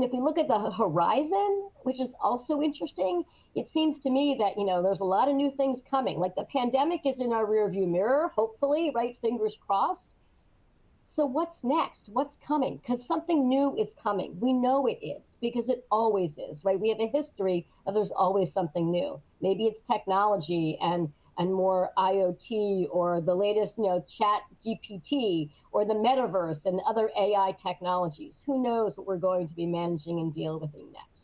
And if we look at the horizon, which is also interesting, it seems to me that, there's a lot of new things coming. Like the pandemic is in our rearview mirror, hopefully, right? Fingers crossed. So what's next? What's coming? Because something new is coming. We know it is because it always is, right? We have a history of there's always something new. Maybe it's technology and more IoT or the latest, chat GPT or the metaverse and other AI technologies. Who knows what we're going to be managing and deal with next?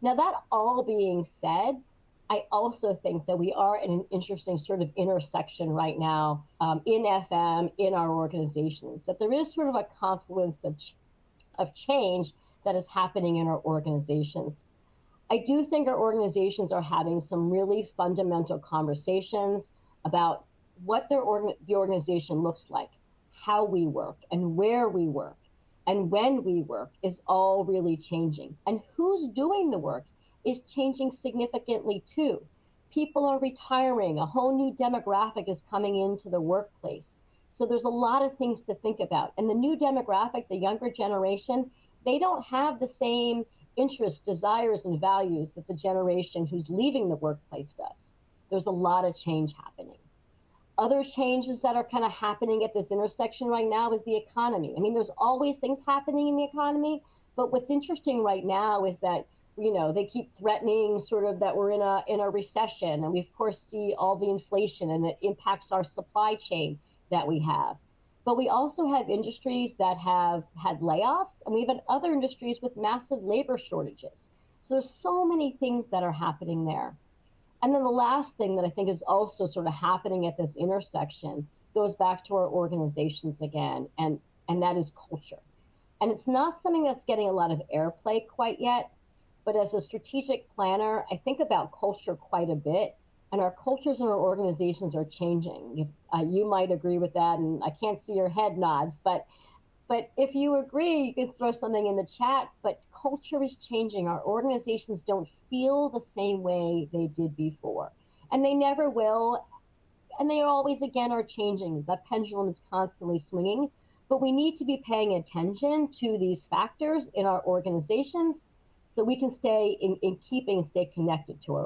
Now, that all being said, I also think that we are in an interesting sort of intersection right now in FM, in our organizations, that there is sort of a confluence of change that is happening in our organizations. I do think our organizations are having some really fundamental conversations about what the organization looks like, how we work, and where we work, and when we work is all really changing. And who's doing the work is changing significantly too. People are retiring, a whole new demographic is coming into the workplace. So there's a lot of things to think about. And the new demographic, the younger generation, they don't have the same interests, desires, and values that the generation who's leaving the workplace does. There's a lot of change happening. Other changes that are kind of happening at this intersection right now is the economy. I mean, there's always things happening in the economy, but what's interesting right now is that, they keep threatening sort of that we're in a recession, and we of course see all the inflation and it impacts our supply chain that we have. But we also have industries that have had layoffs, and we have other industries with massive labor shortages. So there's so many things that are happening there. And then the last thing that I think is also sort of happening at this intersection goes back to our organizations again, and that is culture. And it's not something that's getting a lot of airplay quite yet, but as a strategic planner, I think about culture quite a bit, and our cultures in our organizations are changing. You might agree with that, and I can't see your head nods, but if you agree, you can throw something in the chat. But culture is changing. Our organizations don't feel the same way they did before, and they never will. And they always, again, are changing. The pendulum is constantly swinging, but we need to be paying attention to these factors in our organizations so we can stay in keeping and stay connected to our